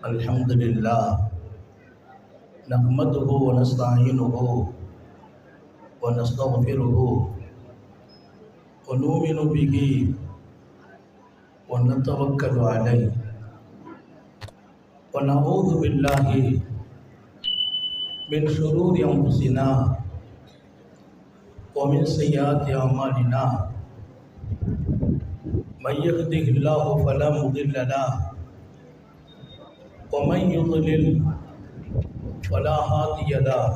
अल्हम्दुलिल्लाह नहमदुहु व नस्तईनुहु व नस्तगफिरुहु व नुमिनु बिही व नतवक्कलु अलैहि व नऊज़ु बिल्लाहि मिन शुरूरि अंफुसिना व मिन सय्यिआति अमालिना मन यहदिहिल्लाहु फला मुदिल्ल लहु वमन युद्लिल फला हादिय लहु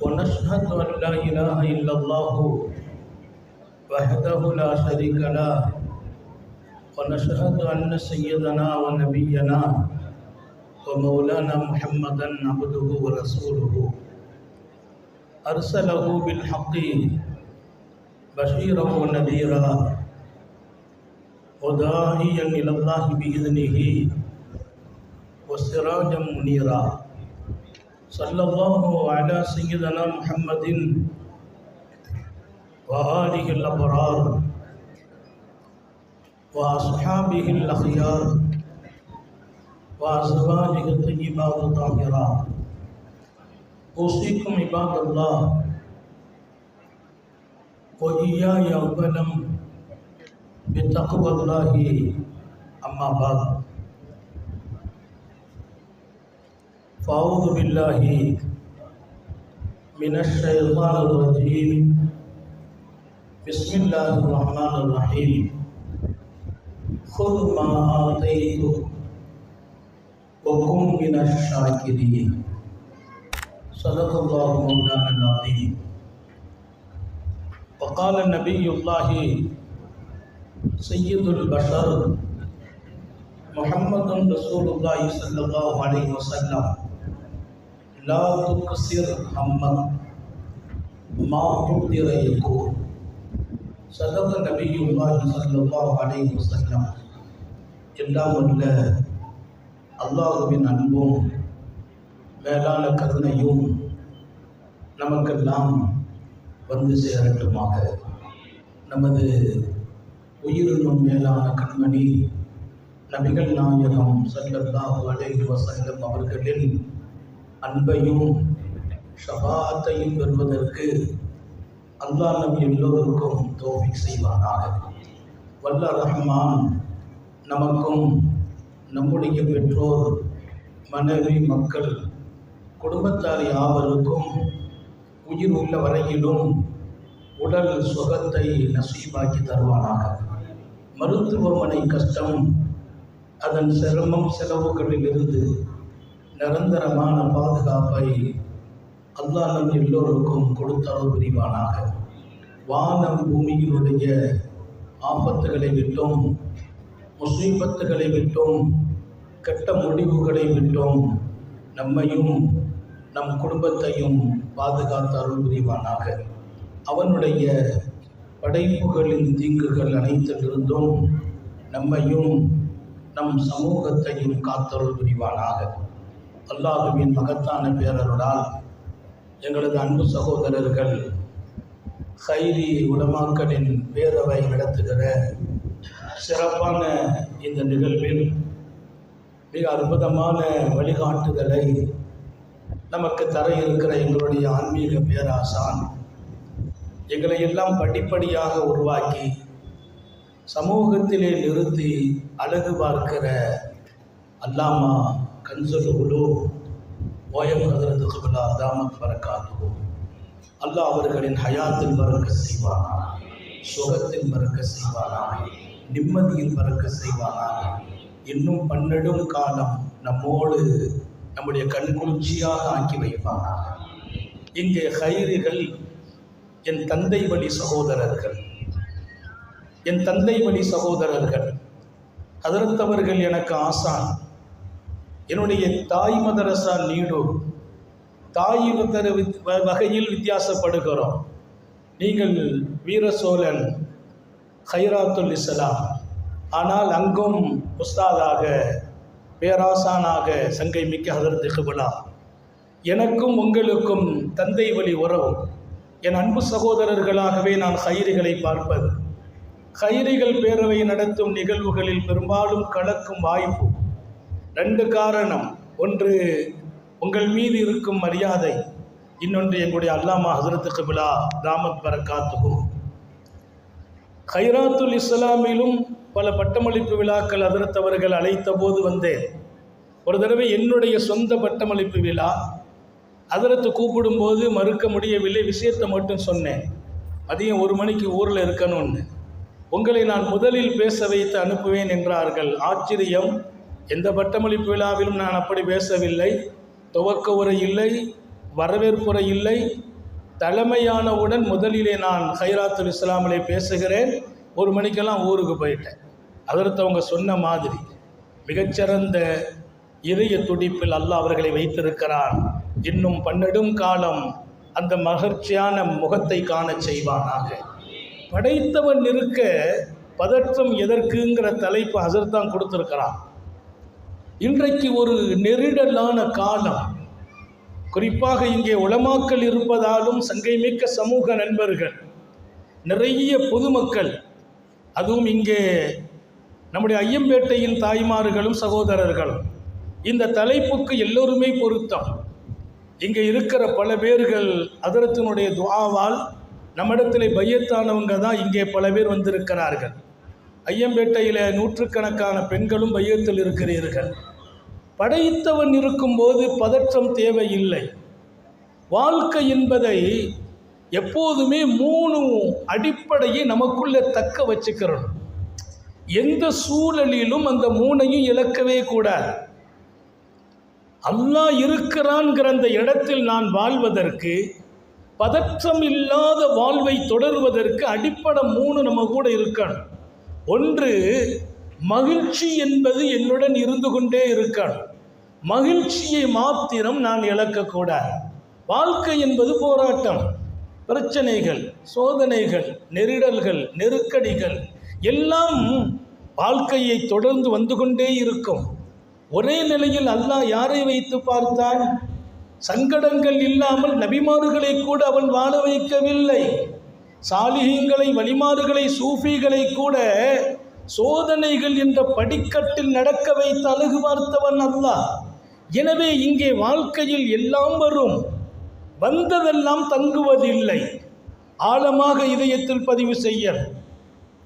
वनशहदु अन ला इलाहा इल्लल्लाहु वहदहु ला शरीका लहु वनशहदु अन्न सय्यदना व नबियना व मौलाना मुहम्मदन अब्दुहु व रसूलुहु अरसलहु बिल हक़्क़ि बशीरन व नज़ीरा व दाइयन इलल्लाहि बिइज़्निहि वसिराजम मुनीरा सल्लल्लाहु अला सय्यिदना मुहम्मदिन व आलिहिल अबरार व अस्हाबिहिल अख़यार व अज़वाजिहि तय्यिबात ताहिरात औसीकुम इबादल्लाह व इय्याया अव्वलन बितक़वल्लाहि अम्मा बाद फ़अऊज़ु बिल्लाहि मिनश शैतानिर रजीम बिस्मिल्लाहिर रहमानिर रहीम खुज़ मा आतैतुक व कुन मिनश शाकिरीन सदक़ल्लाहु मौलाना अज़ीम वक़ाल नबियुल्लाहि सय्यिदुल बशर मुहम्मदुर रसूलुल्लाह सल्लल्लाहु अलैहि वसल्लम ला तुकसिर हम्मक मा तुक़दिर यकून सदक़ नबियुल्लाह सल्लल्लाहु अलैहि वसल्लम எல்லாம் வல்ல அல்லாஹ்வின் அன்பும் மேலான கருணையும் நமக்கெல்லாம் வந்து சேரட்டுமாக. நமது உயிரினும் மேலான கண்மணி நபிகள் நாயகம் ஸல்லல்லாஹு அலைஹி வஸல்லம் அவர்களின் அன்பையும் ஷஃபாஅத்தையும் பெறுவதற்கு அல்லாஹ் நம் எல்லோருக்கும் தௌஃபீக் செய்வானாக. வல்ல ரஹ்மான் நமக்கும் நம்முடைய பெற்றோர், மனைவி, மக்கள், குடும்பத்தார் யாவருக்கும் உயிர் உள்ள வரையிலும் உடல் சுகத்தை நசீபாக்கி தருவானாக. மருத்துவமனை கஷ்டம், அதன் சிரமம், செலவுகளிலிருந்து நிரந்தரமான பாதுகாப்பை அல்லாஹ் நம் எல்லோருக்கும் கொடுத்தருள் புரிவானாக. வானம் பூமியினுடைய ஆபத்துகளை விட்டும், முசீபத்துகளை விட்டும், கெட்ட முடிவுகளை விட்டும் நம்மையும் நம் குடும்பத்தையும் பாதுகாத்து அருள் புரிவானாக. அவனுடைய படைப்புகளின் தீங்குகள் அனைத்திலிருந்தும் நம்மையும் நம் சமூகத்தையும் காத்தருள் புரிவானாக. அல்லாஹ்வின் மகத்தான பேரருளால் எங்களது அன்பு சகோதரர்கள் கைரி உலமாக்களின் பேரவை நடத்துகிற சிறப்பான இந்த நிகழ்வில் மிக அற்புதமான வழிகாட்டுதலை நமக்கு தர இருக்கிற எங்களுடைய ஆன்மீக பேராசான், எங்களை எல்லாம் படிப்படியாக உருவாக்கி சமூகத்திலே நிறுத்தி அழகு பார்க்கிற அல்லாமா கன்சுல் உலூம் ஓயம் ஹதரத் குப்லா தாமத் பரக்காத்துஹு அல்லாஹ் அவர்களின் ஹயாத்தில் பரக்கத் செய்வானாக, சுகத்தில் பரக்கத் செய்வானாக, நிம்மதியில் பரக்கத் செய்வானாக. இன்னும் பன்னெடும் காலம் நம்மோடு நம்முடைய கண்குளிர்ச்சியாக ஆக்கி வைப்பானாக. இங்கே கைரிகள் என் தந்தை வழி சகோதரர்கள், என் தந்தை வழி சகோதரர்கள். ஹதரத் அவர்கள் எனக்கு ஆசான். என்னுடைய தாய் மதரசா நீடூர். தாய் வகையில் வித்தியாசப்படுகிறோம். நீங்கள் வீர சோழன் ஹைராத்துல் இஸ்லாம், ஆனால் அங்கும் உஸ்தாதாக, பேராசானாக சங்கை மிக்க ஹதரத் குப்லா. எனக்கும் உங்களுக்கும் தந்தை வழி உறவு. என் அன்பு சகோதரர்களாகவே நான் கைரிகளை பார்ப்பது. கைரிகள் பேரவை நடத்தும் நிகழ்வுகளில் பெரும்பாலும் கலக்கும் வாய்ப்பு 2 காரணம். ஒன்று உங்கள் மீது இருக்கும் மரியாதை, இன்னொன்று எங்களுடைய அல்லாமா ஹஸரத் கிப்லா தாமத் பரக்காத்துஹு. ஹைராத்துல் இஸ்லாமிலும் பல பட்டமளிப்பு விழாக்கள் ஹஸரத் அவர்கள் அழைத்த போது வந்தேன். ஒரு தடவை என்னுடைய சொந்த பட்டமளிப்பு விழா ஹஸரத் கூப்பிடும்போது மறுக்க முடியவில்லை. விஷயத்தை மட்டும் சொன்னேன். மதியம் 1 மணிக்கு ஊரில் இருக்கணும்னு. உங்களை நான் முதலில் பேச வைத்து அனுப்புவேன் என்றார்கள். ஆச்சரியம். எந்த பட்டமளிப்பு விழாவிலும் நான் அப்படி பேசவில்லை. துவக்க உரை இல்லை, வரவேற்புரை இல்லை. தலைமையானவுடன் முதலிலே நான் ஹைராத்துல் இஸ்லாமிலே பேசுகிறேன். 1 மணிக்கெல்லாம் ஊருக்கு போயிட்டேன். அதற்கு அவங்க சொன்ன மாதிரி மிகச்சிறந்த இதய துடிப்பில் அல்லாஹ் அவர்களை வைத்திருக்கிறான். இன்னும் 12 காலம் அந்த மகிழ்ச்சியான முகத்தை காண செய்வானாக. படைத்தவன் இருக்க பதற்றம் எதற்குங்கிற தலைப்பு ஹஸரத் தான் கொடுத்திருக்கிறான். இன்றைக்கு ஒரு நெருடலான காலம். குறிப்பாக இங்கே உலமாக்கள் இருப்பதாலும் சங்கை மிக்க சமூக நண்பர்கள், நிறைய பொதுமக்கள், அதுவும் இங்கே நம்முடைய ஐயம்பேட்டையின் தாய்மார்களும் சகோதரர்களும், இந்த தலைப்புக்கு எல்லோருமே பொருத்தம். இங்கே இருக்கிற பல பேர்கள் ஹஸரத்தினுடைய துஆவால் நம்மிடத்தில் பையத்தானவங்க தான் இங்கே பல பேர் வந்திருக்கிறார்கள். ஐயம்பேட்டையில் நூற்றுக்கணக்கான பெண்களும் பையத்தில் இருக்கிறீர்கள். படைத்தவன் இருக்கும்போது பதற்றம் தேவையில்லை. வாழ்க்கை என்பதை எப்போதுமே 3 அடிப்படையை நமக்குள்ளே தக்க வச்சுக்கிறோம். எந்த சூழலிலும் அந்த 3ஐயும் இழக்கவே கூடாது. அல்லாஹ் இருக்கிறான்கிற அந்த இடத்தில் நான் வாழ்வதற்கு, பதற்றம் இல்லாத வாழ்வை தொடர்வதற்கு அடிப்படை 3 நம்ம கூட இருக்கணும். ஒன்று, மகிழ்ச்சி என்பது என்னுடன் இருந்து கொண்டே இருக்கணும். மகிழ்ச்சியை மாத்திரம் நான் இழக்கக்கூடாது. வாழ்க்கை என்பது போராட்டம், பிரச்சனைகள், சோதனைகள், நெருடல்கள், நெருக்கடிகள் எல்லாம் வாழ்க்கையை தொடர்ந்து வந்து கொண்டே இருக்கும். ஒரே நிலையில் அல்லாஹ் யாரை வைத்து பார்த்தான்? சங்கடங்கள் இல்லாமல் நபிமார்களை கூட அவன் வாழ வைக்கவில்லை. சாலிஹீன்களை, வலிமார்களை, சூஃபிகளை கூட சோதனைகள் என்ற படிக்கட்டில் நடக்க வைத்து அழகு பார்த்தவன் அல்லாஹ். எனவே இங்கே வாழ்க்கையில் எல்லாம் வரும், வந்ததெல்லாம் தங்குவதில்லை. ஆழமாக இதயத்தில் பதிவு செய்ய,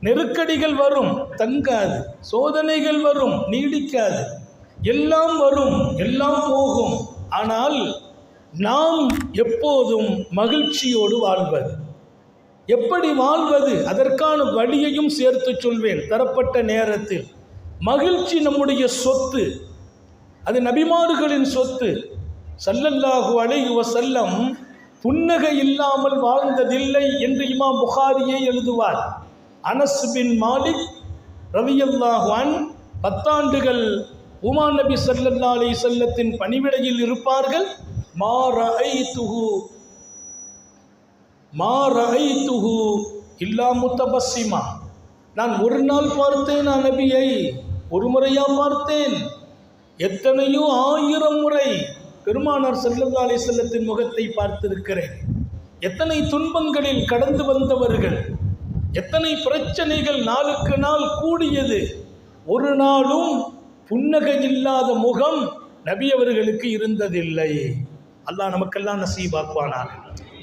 நெருக்கடிகள் வரும், தங்காது. சோதனைகள் வரும், நீடிக்காது. எல்லாம் வரும், எல்லாம் போகும். ஆனால் நாம் எப்போதும் மகிழ்ச்சியோடு வாழ்வது. எப்படி வாழ்வது? அதற்கான வழியையும் சேர்த்து சொல்வேன் தரப்பட்ட நேரத்தில். மகிழ்ச்சி நம்முடைய சொத்து, அது நபிமார்களின் சொத்து. ஸல்லல்லாஹு அலைஹி வஸல்லம் புன்னகை இல்லாமல் வாழ்ந்ததில்லை என்று இமாம் புகாரியே எழுதுவார். அனஸ் பின் மாலிக் ரலியல்லாஹு அன்ஹு 10 ஆண்டுகள் உமா நபி ஸல்லல்லாஹு அலைஹி வஸல்லத்தின் பணிவிடையில் இருப்பார்கள். மா ரஅய்துஹு இல்லா முத்தபஸ்ஸிமா. நான் ஒரு நாள் பார்த்தேன் நபியை, ஒரு முறையா பார்த்தேன், எத்தனையோ 1000 முறை பெருமானார் ஸல்லல்லாஹு அலைஹி வஸல்லத்தின் முகத்தை பார்த்திருக்கிறேன். எத்தனை துன்பங்களில் கடந்து வந்தவர்கள், எத்தனை பிரச்சனைகள் நாளுக்கு நாள் கூடியது. ஒரு நாளும் புன்னகை இல்லாத முகம் நபி அவர்களுக்கு இருந்ததில்லை. அல்லாஹ் நமக்கெல்லாம் நசீபாக்குவானாக.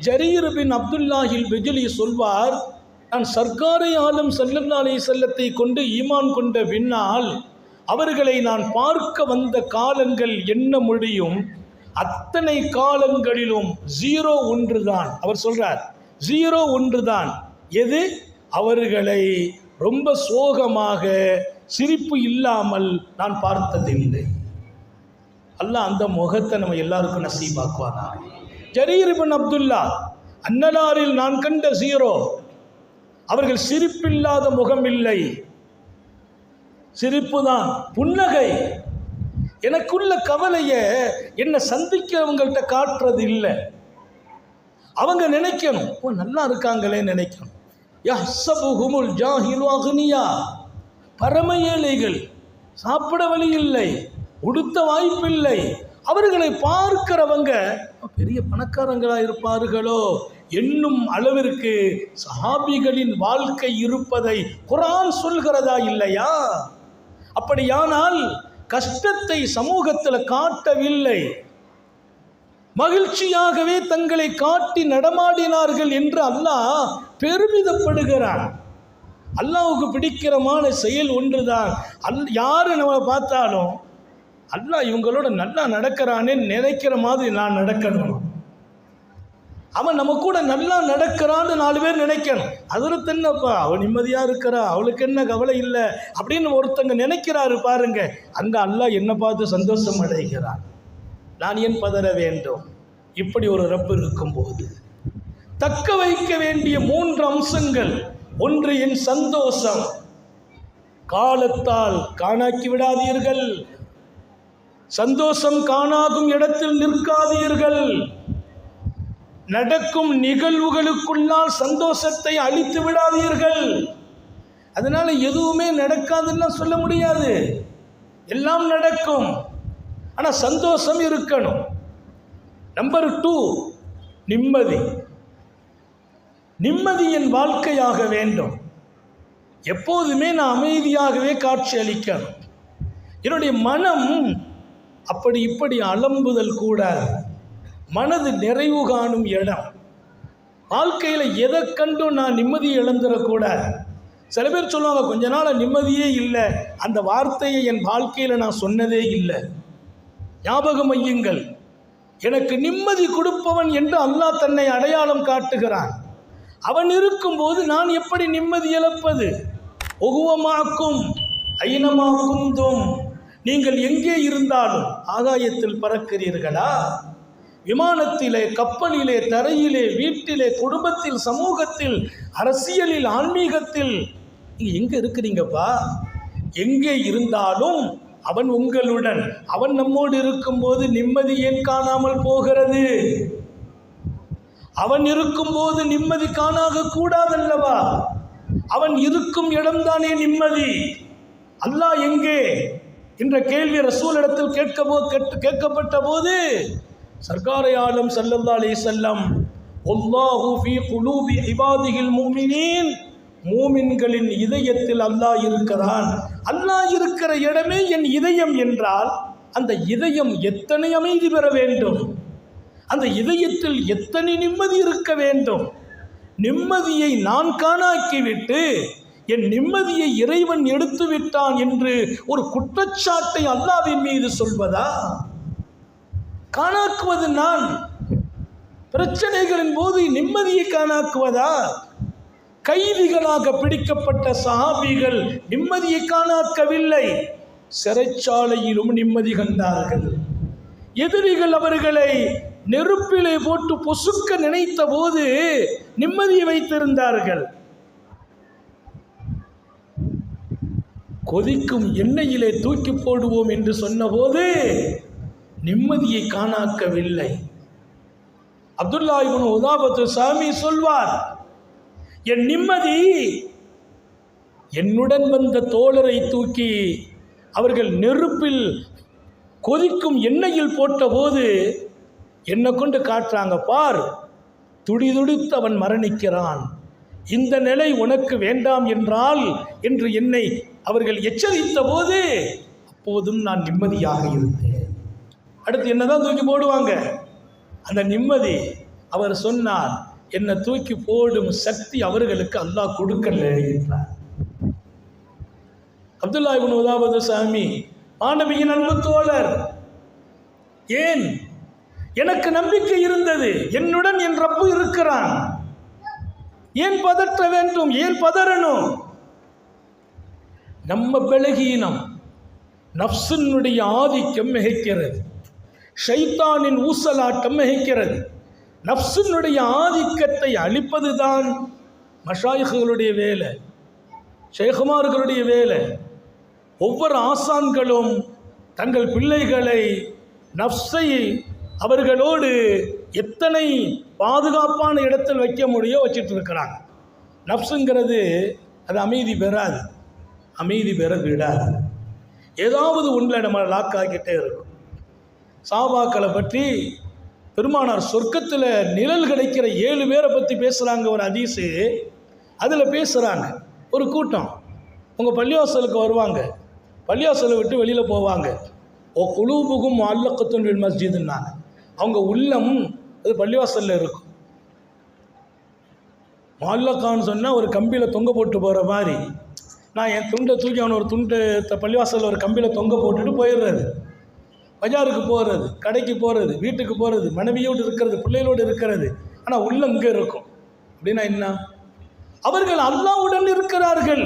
ஜரீர் பின் அப்துல்லாஹில் பிஜ்லி சொல்வார், நான் சர்க்காரை ஆலம் ஸல்லல்லாஹு அலைஹி வஸல்லத்தை கொண்டு ஈமான் கொண்ட பின்னால் அவர்களை நான் பார்க்க வந்த காலங்கள் என்ன முடியும், அத்தனை காலங்களிலும் 0 ஒன்றுதான். அவர் சொல்றார், 0 ஒன்றுதான். எது? அவர்களை ரொம்ப சோகமாக, சிரிப்பு இல்லாமல் நான் பார்த்ததில்லை. அல்லாஹ் அந்த முகத்தை நம்ம எல்லாருக்கும் நசீபாக்குவானா. ஜரீர் பின் அப்துல்லா, அன்னலாரில் நான் கண்ட 0. அவர்கள் சிரிப்பில்லாத முகம் இல்லை, சிரிப்பு தான், புன்னகை. எனக்குள்ள கவலையை என்னை சந்திக்கிறவங்கள்ட்ட காட்டுறது இல்லை. அவங்க நினைக்கணும், ஓ நல்லா இருக்காங்களே நினைக்கணும். யஹ்ஸபுஹுமுல் ஜாஹிலு அக்னியா, பரம ஏழைகள், சாப்பிட வழி இல்லை, உடுத்த வாய்ப்பில்லை. அவர்களை பார்க்கிறவங்க பெரிய பணக்காரங்களா இருப்பார்களோ என்னும் அளவிற்கு சஹாபிகளின் வாழ்க்கை இருப்பதை குர்ஆன் சொல்கிறதா இல்லையா? அப்படியானால் கஷ்டத்தை சமூகத்தில் காட்டவில்லை, மகிழ்ச்சியாகவே தங்களை காட்டி நடமாடினார்கள் என்று அல்லாஹ் பெருமிதப்படுகிறான். அல்லாஹ்வுக்கு பிடிக்கிறமான செயல் ஒன்றுதான். யாரு நம்ம பார்த்தாலும் அல்லாஹ் இவங்களோட நல்லா நடக்கிறானே நினைக்கிற மாதிரி நான் நடக்கணும், அவன் நம்ம கூட நல்லா நடக்கிறான்னு 4 பேர் நினைக்கணும். அதில் என்னப்பா அவள் நிம்மதியாக இருக்கிறா, அவளுக்கு என்ன கவலை இல்லை அப்படின்னு ஒருத்தங்க நினைக்கிறாரு பாருங்க, அங்கே அல்லாஹ் என்னை பார்த்து சந்தோஷம் அடைகிறான். நான் ஏன் பதற வேண்டும்? இப்படி ஒரு ரப்பு இருக்கும்போது தக்க வைக்க வேண்டிய 3 அம்சங்கள். ஒன்று, என் சந்தோஷம் காலத்தால் காணாக்கி விடாதீர்கள், சந்தோஷம் காணாகும் இடத்தில் நிற்காதீர்கள், நடக்கும் நிகழ்வுகளுக்குள்ளால் சந்தோஷத்தை அழித்து விடாதீர்கள். அதனால எதுவுமே நடக்காதுன்னா சொல்ல முடியாது, எல்லாம் நடக்கும், ஆனால் சந்தோஷம் இருக்கணும். நம்பர் 2, நிம்மதி. நிம்மதி என் வாழ்க்கையாக வேண்டும். எப்போதுமே நான் அமைதியாகவே காட்சி அளிக்கணும். என்னுடைய மனம் அப்படி இப்படி அலம்புதல் கூடாது. மனது நிறைவு காணும் இடம். வாழ்க்கையில் எதை கண்டும் நான் நிம்மதியை இழந்துடக்கூடாது. சில பேர் சொல்லுவாங்க, கொஞ்ச நாள் நிம்மதியே இல்லை, அந்த வார்த்தையை என் வாழ்க்கையில் நான் சொன்னதே இல்லை. ஞாபகம் வையுங்கள், எனக்கு நிம்மதி கொடுப்பவன் என்று அல்லாஹ் தன்னை அடையாளம் காட்டுகிறான். அவன் இருக்கும்போது நான் எப்படி நிம்மதி இழப்பது? ஒகுவமாக்கும் ஐனமாக்குந்தும், நீங்கள் எங்கே இருந்தாலும் ஆகாயத்தில் பறக்கிறீர்களா, விமானத்திலே, கப்பலிலே, தரையிலே, வீட்டிலே, குடும்பத்தில், சமூகத்தில், அரசியலில், ஆன்மீகத்தில், நீங்கள் எங்கே இருக்கிறீங்கப்பா? எங்கே இருந்தாலும் அவன் உங்களுடன், அவன் நம்மோடு இருக்கும்போது நிம்மதி ஏன் காணாமல் போகிறது? அவன் இருக்கும்போது நிம்மதி காணாக கூடாதல்லவா? அவன் இருக்கும் இடம்தானே நிம்மதி. அல்லாஹ் எங்கே என்ற கேள்வி ரசூலிடத்தில் கேட்கப்பட்ட போது சர்க்காரை ஆலம் ஸல்லல்லாஹு அலைஹி வஸல்லம், வல்லாஹு ஃபீ குலூபி இபாதிஹில் முஃமினீன், மூமின்களின் இதயத்தில் அல்லாஹ் இருக்கிறான். அல்லாஹ் இருக்கிற இடமே என் இதயம் என்றால் அந்த இதயம் எத்தனை அமைதி பெற வேண்டும், அந்த இதயத்தில் எத்தனை நிம்மதி இருக்க வேண்டும். நிம்மதியை நான் காணாக்கிவிட்டு என் நிம்மதியை இறைவன் எடுத்து விட்டான் என்று ஒரு குற்றச்சாட்டை அல்லாஹ்வின் மீது சொல்வதா? காணாக்குவது நான். பிரச்சனைகளின் போது நிம்மதியை காணாக்குவதா? கைதிகளாக பிடிக்கப்பட்ட சஹாபிகள் நிம்மதியை காணாக்கவில்லை, சிறைச்சாலையிலும் நிம்மதி கண்டார்கள். எதிரிகள் அவர்களை நெருப்பிலே போட்டு பொசுக்க நினைத்த போது நிம்மதியை வைத்திருந்தார்கள். கொதிக்கும் எண்ணெயிலே தூக்கி போடுவோம் என்று சொன்னபோது நிம்மதியை காணாக்கவில்லை. அப்துல்லா இப்னு உதாபத்து சாமி சொல்வார், என் நிம்மதி என்னுடன் வந்த தோழரை தூக்கி அவர்கள் நெருப்பில் கொதிக்கும் எண்ணெயில் போட்டபோது என்னை கொண்டு காட்டுறாங்க, பார் துடிதுடித்து அவன் மரணிக்கிறான், இந்த நிலை உனக்கு வேண்டாம் என்றால் என்று என்னை அவர்கள் எச்சரித்த போது அப்போதும் நான் நிம்மதியாக இருந்தேன். அடுத்து என்னதான் தூக்கி போடுவாங்க, அந்த நிம்மதி. அவர் சொன்னார், என்னை தூக்கி போடும் சக்தி அவர்களுக்கு அல்லாஹ் கொடுக்கல என்றார். அப்துல்லா இப்னு உதாபது சாமி மாணவியின் அன்பு தோழர். ஏன்? எனக்கு நம்பிக்கை இருந்தது, என்னுடன் என் ரப்பு இருக்கிறான், ஏன் பதற்ற வேண்டும், ஏன் பதறணும்? நம்ம பலகீனம், நஃப்ஸினுடைய ஆதிக்கம் மிகைக்கிறது, ஷைத்தானின் ஊசலாட்டம் மிகைக்கிறது. நஃப்ஸினுடைய ஆதிக்கத்தை அழிப்பதுதான் மஷாயிகளுடைய வேலை, ஷேகுமார்களுடைய வேலை. ஒவ்வொரு ஆசான்களும் தங்கள் பிள்ளைகளை நஃப்ஸை அவர்களோடு எத்தனை பாதுகாப்பான இடத்தில் வைக்க முடியோ வச்சுட்டு இருக்கிறாங்க. நஃப்ஸுங்கிறது அது அமைதி பெறாது, அமைதி பெற விடாது, ஏதாவது ஒன்றில் நம்ம லாக் ஆகிக்கிட்டே இருக்கும். சாபாக்களை பற்றி பெருமானார் சொர்க்கத்தில் நிழல் கிடைக்கிற 7 பேரை பற்றி பேசுகிறாங்க. ஒரு ஹதீஸு அதில் பேசுகிறாங்க, ஒரு கூட்டம் உங்கள் பள்ளிவாசலுக்கு வருவாங்க, பள்ளிவாசலை விட்டு வெளியில் போவாங்க. ஓ குலூபுகும் அல்லக்கத்துன் பில் மஸ்ஜிதுன்னாங்க. அவங்க உள்ளம் அது பள்ளிவாசலில் இருக்கும். மால்லக்கான்னு சொன்னால் ஒரு கம்பியில் தொங்க போட்டு போகிற மாதிரி. நான் என் துண்டை தூக்கி அவனை ஒரு துண்டு பள்ளிவாசலில் ஒரு கம்பியில் தொங்க போட்டுட்டு போயிடுறது. பஜாருக்கு போகிறது, கடைக்கு போகிறது, வீட்டுக்கு போகிறது, மனைவியோடு இருக்கிறது, பிள்ளைகளோடு இருக்கிறது. ஆனால் உள்ள இங்கே இருக்கும். அப்படின்னா என்ன? அவர்கள் அல்லாஹ்வுடன் இருக்கிறார்கள்.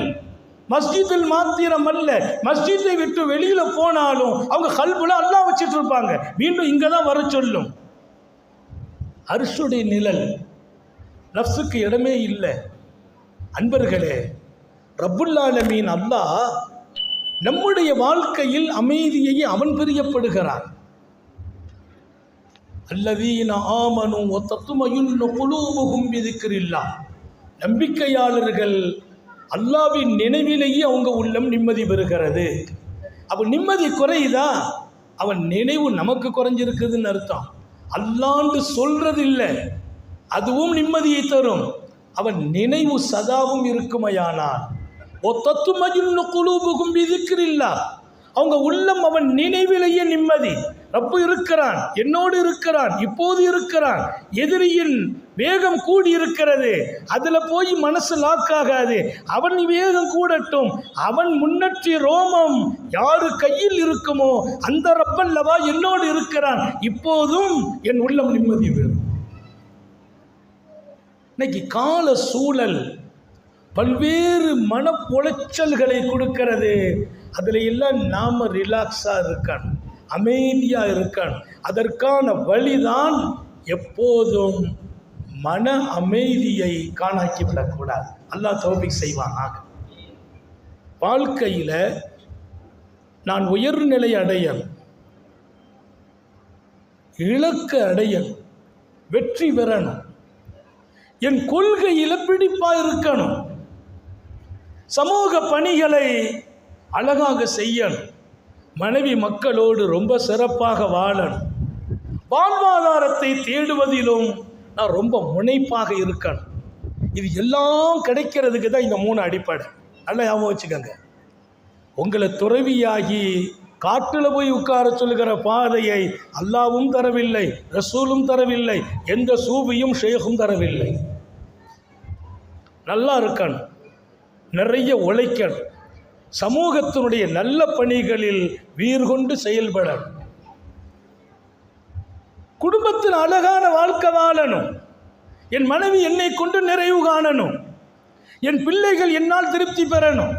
மஸ்ஜிதில் மாத்திரம் அல்ல, மஸ்ஜிதை விட்டு வெளியில் போனாலும் அவங்க கல்புல அல்லாஹ் வச்சுட்டு இருப்பாங்க. மீண்டும் இங்கே தான் வர சொல்லும். அர்ஷுடைய நிழல், நஃப்ஸுக்கு இடமே இல்லை. அன்பர்களே, ரப்புல் ஆலமீன் அல்லாஹ் நம்முடைய வாழ்க்கையில் அமைதியை அவன் பிரியப்படுகிறான். அல்லதீன ஆமனு வ தத்மயின்னு குலூபுஹும் பிதிக்ரில்லாஹ். நம்பிக்கையாளர்கள் அல்லாஹ்வின் நினைவிலேயே அவங்க உள்ளம் நிம்மதி பெறுகிறது. அப்போ நிம்மதி குறையுதா? அவன் நினைவு நமக்கு குறைஞ்சிருக்குதுன்னு அர்த்தம். அல்லாண்டு சொல்றது இல்லை, அதுவும் நிம்மதியை தரும். அவன் நினைவு சதாவும் இருக்குமையானால் அவங்க உள்ளம் அவன் நினைவிலேயே நிம்மதி. ரப்பு இருக்கிறான், என்னோடு இருக்கிறான், இப்போது இருக்கிறான். எதிரியின் வேகம் கூடி இருக்கிறது, அதில் போய் மனசு லாக்காகாது. அவன் வேகம் கூடட்டும், அவன் முன்னற்றி ரோமம் யாரு கையில் இருக்குமோ அந்த ரப்பல்லவா என்னோடு இருக்கிறான், இப்போதும் என் உள்ளம் நிம்மதி பெறும். இன்னைக்கு கால சூழல் பல்வேறு மன உளைச்சல்களை கொடுக்கிறது. அதில் எல்லாம் நாம் ரிலாக்ஸாக இருக்கணும், அமைதியாக இருக்கணும். அதற்கான வழிதான் எப்போதும் மன அமைதியை காணாக்கி விடக்கூடாது. அல்லாஹ் தௌஃபீக் செய்வானாக. வாழ்க்கையில் நான் உயர்நிலை அடையணும், இலக்கு அடையணும், வெற்றி பெறணும், என் கொள்கையில் பிடிப்பாக இருக்கணும், சமூக பணிகளை அழகாக செய்யணும், மனைவி மக்களோடு ரொம்ப சிறப்பாக வாழணும், வாழ்வாதாரத்தை தேடுவதிலும் நான் ரொம்ப முனைப்பாக இருக்கணும். இது எல்லாம் கிடைக்கிறதுக்கு தான் இந்த 3 அடிப்படை. நல்லா ஞாபகம் வச்சுக்கோங்க. உங்களை துறவியாகி காட்டில் போய் உட்கார சொல்லுகிற பாதையை அல்லாவும் தரவில்லை, ரசூலும் தரவில்லை, எந்த சூபியும் ஷேகும் தரவில்லை. நல்லா இருக்கணும், நிறைய உழைக்கணும், சமூகத்தினுடைய நல்ல பணிகளில் வீர்கொண்டு செயல்படணும், குடும்பத்தில் அழகான வாழ்க்கை வாழணும், என் மனைவி என்னை கொண்டு நிறைவு காணணும், என் பிள்ளைகள் என்னால் திருப்தி பெறணும்.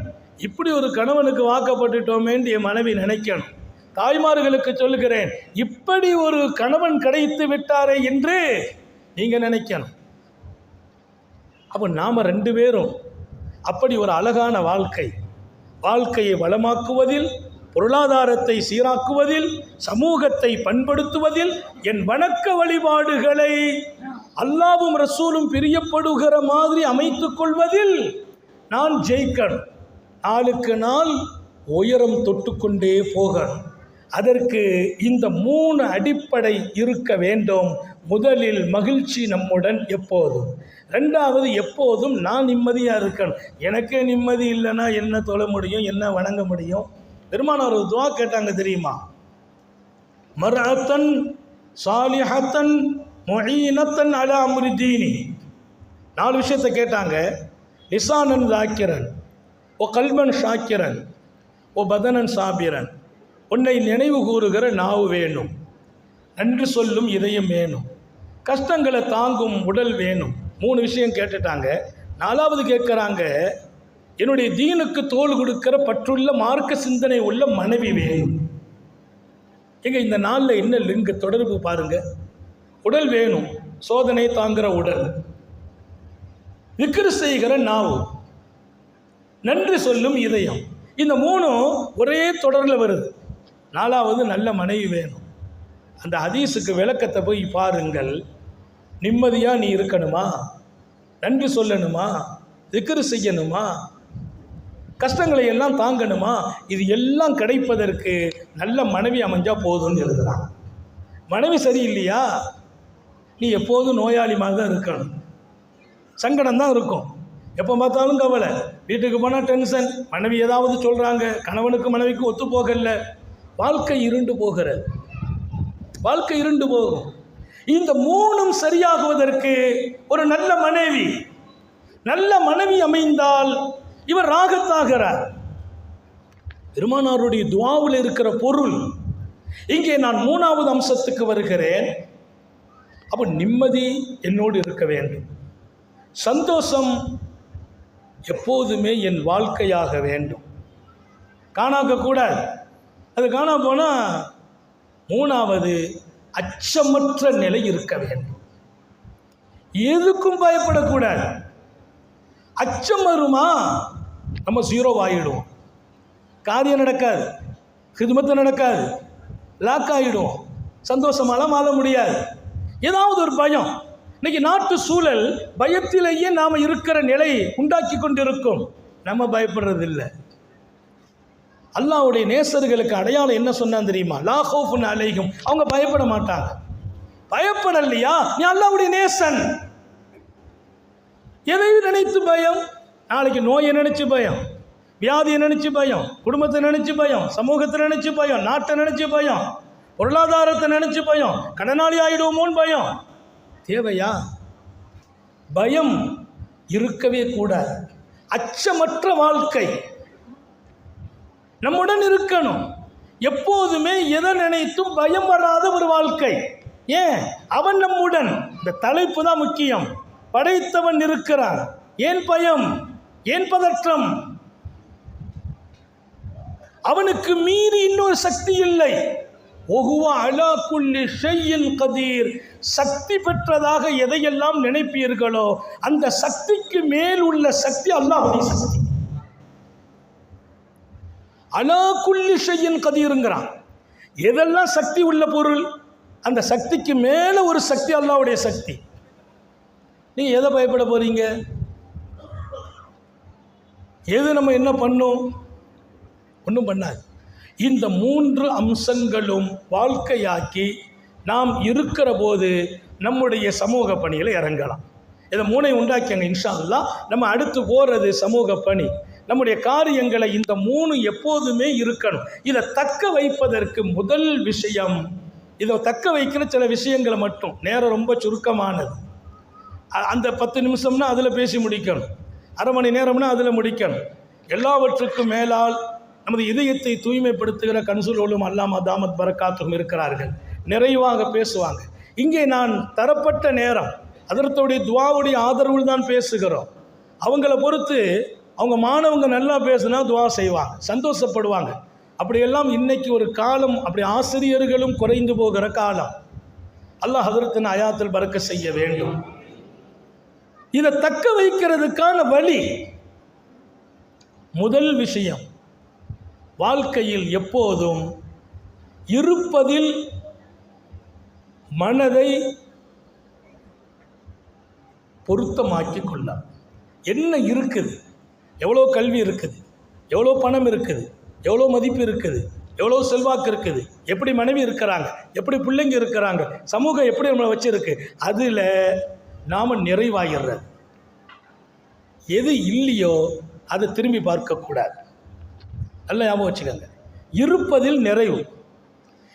இப்படி ஒரு கணவனுக்கு வாக்கப்பட்டுட்டோமேன்னு என் மனைவி நினைக்கணும். தாய்மார்களுக்கு சொல்லுகிறேன், இப்படி ஒரு கணவன் கிடைத்து விட்டாரே என்று நீங்கள் நினைக்கணும். அப்போ நாம் 2 பேரும் அப்படி ஒரு அழகான வாழ்க்கையை வளமாக்குவதில், பொருளாதாரத்தை சீராக்குவதில், சமூகத்தை பண்படுத்துவதில், என் வணக்க வழிபாடுகளை அல்லாவும் ரசூலும் பிரியப்படுகிற மாதிரி அமைத்துக் கொள்வதில் நான் ஜெயிக்கணும். நாளுக்கு நாள் உயரம் தொட்டுக்கொண்டே போகணும். அதற்கு இந்த 3 அடிப்படை இருக்க வேண்டும். முதலில் மகிழ்ச்சி நம்முடன் எப்போதும். 2வது எப்போதும் நான் நிம்மதியாக இருக்கணும். எனக்கே நிம்மதி இல்லைன்னா என்ன தொழ முடியும், என்ன வணங்க முடியும்? பெருமானார் ஒரு துவா கேட்டாங்க தெரியுமா? மர்அத்தன் சாலிஹத்தன் முஈனத்தன் அலா அம்ரி தீனி. 4 விஷயத்தை கேட்டாங்க. லிசானன் தாக்கிரன், ஓ கல்பன் ஷாக்கிரன், ஓ பதனன் சாபிரன். உன்னை நினைவு கூறுகிற நாவு வேணும், நன்றி சொல்லும் இதயம் வேணும், கஷ்டங்களை தாங்கும் உடல் வேணும். 3 விஷயம் கேட்டுட்டாங்க. 4வது கேட்குறாங்க, என்னுடைய தீனுக்கு தோள் கொடுக்கிற பற்றுள்ள மார்க்க சிந்தனை உள்ள மனைவி வேணும். எங்க இந்த நாளில் என்ன லிங்க் தொடர்பு பாருங்க. உடல் வேணும், சோதனை தாங்குகிற உடல், விக்ரு செய்கிற நாவு, நன்றி சொல்லும் இதயம். இந்த 3ம் ஒரே தொடரில் வருது. 4வது நல்ல மனைவி வேணும். அந்த ஹதீஸுக்கு விளக்கத்தை போய் பாருங்கள். நிம்மதியாக நீ இருக்கணுமா, நன்றி சொல்லணுமா, திக்ரு செய்யணுமா, கஷ்டங்களை எல்லாம் தாங்கணுமா, இது எல்லாம் கிடைப்பதற்கு நல்ல மனைவி அமைஞ்சா போதும்னு எழுதுறான். மனைவி சரியில்லையா, நீ எப்போதும் நோயாளி மாதிரி தான் இருக்கணும், சங்கடம் தான் இருக்கும். எப்போ பார்த்தாலும் கவலை, வீட்டுக்கு போனால் டென்ஷன், மனைவி ஏதாவது சொல்கிறாங்க, கணவனுக்கு மனைவிக்கு ஒத்து போகல, வாழ்க்கை இருண்டு போகிறது, வாழ்க்கை இருண்டு போகும். இந்த மூணும் சரியாகுவதற்கு ஒரு நல்ல மனைவி அமைந்தால் இவர் ராகத்தாகிறார். பெருமானாருடைய துஆவில் இருக்கிற பொருள். இங்கே நான் 3வது அம்சத்துக்கு வருகிறேன். அப்போ நிம்மதி என்னோடு இருக்க வேண்டும், சந்தோஷம் எப்போதுமே என் வாழ்க்கையாக வேண்டும், காணாக்கக்கூடாது. அது காணா போனால் 3வது அச்சமற்ற நிலை இருக்க வேண்டும், எதுக்கும் பயப்படக்கூடாது. அச்சம் வருமா, நம்ம 0 ஆகிடுவோம், காரியம் நடக்காது, ஹிதுமத்து நடக்காது, லாக் ஆகிடுவோம், சந்தோஷமாலாம் வாழ முடியாது. ஏதாவது ஒரு பயம். இன்னைக்கு நாட்டு சூழல் பயத்திலேயே நாம் இருக்கிற நிலை உண்டாக்கி கொண்டிருக்கும். நம்ம பயப்படுறதில்லை. அல்லாஹ்வுடைய நேசர்களுக்கு அடையாளம் என்ன சொன்னான் தெரியுமா? லா ஹௌஃபுன் அலைஹிம், அவங்க பயப்பட மாட்டாங்க. பயப்படலையா, நீ அல்லாஹ்வுடைய நேசன். எதையும் நினைத்து பயம், நாளைக்கு நோயை நினைச்சு பயம், வியாதியை நினைச்சு பயம், குடும்பத்தை நினைச்சு பயம், சமூகத்தை நினைச்சு பயம், நாட்டை நினைச்சு பயம், பொருளாதாரத்தை நினைச்சு பயம், கடனாளி ஆயிடுவோமோன்னு பயம். தேவையா? பயம் இருக்கவே கூடாது. அச்சமற்ற வாழ்க்கை நம்முடன் இருக்கணும். எப்போதுமே எதை நினைத்தும் பயம் வராத ஒரு வாழ்க்கை. ஏன்? அவன் நம்முடன். இந்த தலைப்பு தான் முக்கியம். படைத்தவன் இருக்கிறான், ஏன் பயம், ஏன் பதற்றம்? அவனுக்கு மீறி இன்னொரு சக்தி இல்லை. ஒஹுவ அலா குல்லி ஷைஇன் கதீர். சக்தி பெற்றதாக எதையெல்லாம் நினைப்பீர்களோ அந்த சக்திக்கு மேல் உள்ள சக்தி அல்லாஹ்வுடைய சக்தி. அலா குல்லி ஷைஇன் கதீர்ங்கறான். எதெல்லாம் சக்தி உள்ள பொருள், அந்த சக்திக்கு மேல ஒரு சக்தி அல்லாஹ்வுடைய சக்தி. நீங்க எதை பயப்பட போறீங்க? எது நம்ம என்ன பண்ணும்? ஒன்றும் பண்ணாது. இந்த 3 அம்சங்களும் வாழ்க்கையாக்கி நாம் இருக்கிற போது நம்முடைய சமூக பணியில் இறங்கலாம். இதை 3ஐயும் உண்டாக்கியங்க. இன்ஷா அல்லாஹ் நம்ம அடுத்து போகிறது சமூக பணி. நம்முடைய காரியங்களை இந்த 3 எப்போதுமே இருக்கணும். இதை தக்க வைப்பதற்கு முதல் விஷயம், இதை தக்க வைக்கிற சில விஷயங்களை மட்டும், நேரம் ரொம்ப சுருக்கமானது, அந்த 10 நிமிஷம்னா அதில் பேசி முடிக்கணும், அரை மணி நேரம்னா அதில் முடிக்கணும். எல்லாவற்றுக்கும் மேலால் நமது இதயத்தை தூய்மைப்படுத்துகிற கன்சுல் உலூம் அல்லாமா தாமத் பரக்காத்தும் இருக்கிறார்கள், நிறைவாக பேசுவாங்க. இங்கே நான் தரப்பட்ட நேரம் அதற்குடைய துஆவுடைய ஆதரவில் தான் பேசுகிறோம். அவங்கள பொறுத்து அவங்க மாணவங்க நல்லா பேசுனா துஆ செய்வாங்க, சந்தோஷப்படுவாங்க. அப்படியெல்லாம் இன்னைக்கு ஒரு காலம், அப்படி ஆசிரியர்களும் குறைந்து போகிற காலம். அல்லாஹ் ஹதரத்தின் ஆயாத்தில் பறக்க செய்ய வேண்டும். இதை தக்க வைக்கிறதுக்கான வழி, முதல் விஷயம், வாழ்க்கையில் எப்போதும் இருப்பதில் மனதை பொருத்தமாக்கிக் கொள்ள. என்ன இருக்குது, எவ்வளோ கல்வி இருக்குது, எவ்வளோ பணம் இருக்குது, எவ்வளோ மதிப்பு இருக்குது, எவ்வளோ செல்வாக்கு இருக்குது, எப்படி மனைவி இருக்கிறாங்க, எப்படி பிள்ளைங்க இருக்கிறாங்க, சமூகம் எப்படி நம்மளை வச்சிருக்கு, அதில் நாம் நிறைவாகிறது. எது இல்லையோ அதை திரும்பி பார்க்கக்கூடாது. நல்ல ஞாபகம் வச்சுக்கோங்க. இருப்பதில் நிறைவு.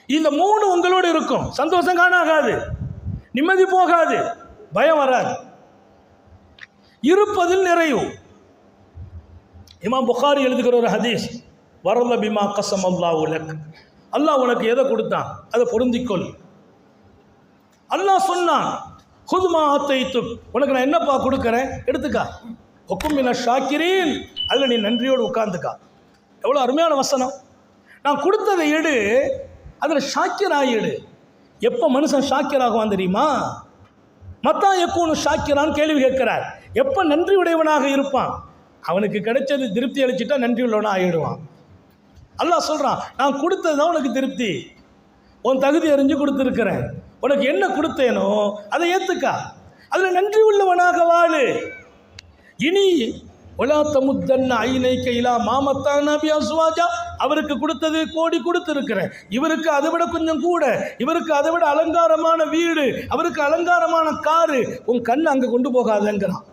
இந்த 3 உங்களோடு இருக்கும். சந்தோஷம் காணாகாது, நிம்மதி போகாது, பயம் வராது. இருப்பதில் நிறைவு. இமாம் புகாரி எழுதுகிற ஒரு ஹதீஸ், வரல பிமா கஸம் அல்லாஹு லக். அல்லாஹ் உனக்கு எதை கொடுத்தான் அதை பொருந்திக்கொள். அல்லாஹ் சொன்னான், குதுமா ஆத்தைத்து, உனக்கு நான் என்னப்பா கொடுக்குறேன் எடுத்துக்கா. ஒக்குமின ஷாக்கிரீன், அதில் நீ நன்றியோடு உட்கார்ந்துக்கா. எவ்வளோ அருமையான வசனம். நான் கொடுத்ததை எடு, அதில் ஷாக்கிராயிடு. எப்போ மனுஷன் ஷாக்கிராகுவான் தெரியுமா? மத்தா யக்கூனு ஷாக்கிரான்னு கேள்வி கேட்கிறார். எப்போ நன்றி உடையவனாக இருப்பான்? அவனுக்கு கிடைச்சது திருப்தி அளிச்சுட்டா நன்றி உள்ளவனாக ஆகிடுவான். அல்லாஹ் சொல்கிறான், நான் கொடுத்தது தான் உனக்கு திருப்தி, உன் தகுதி அறிஞ்சு கொடுத்துருக்கிறேன், உனக்கு என்ன கொடுத்தேனோ அதை ஏற்றுக்கா, அதில் நன்றி உள்ளவனாக வாழு. இனி ஒலா தமுத்தன்ன ஐனை கைலா மாமத்தான் நபி அஸ்வாஜா, அவருக்கு கொடுத்தது கோடி கொடுத்துருக்கிறேன், இவருக்கு அதை விட கொஞ்சம் கூட, இவருக்கு அதை விட அலங்காரமான வீடு, அவருக்கு அலங்காரமான காரு, உன் கண் அங்கே கொண்டு போகாதங்கிறான்.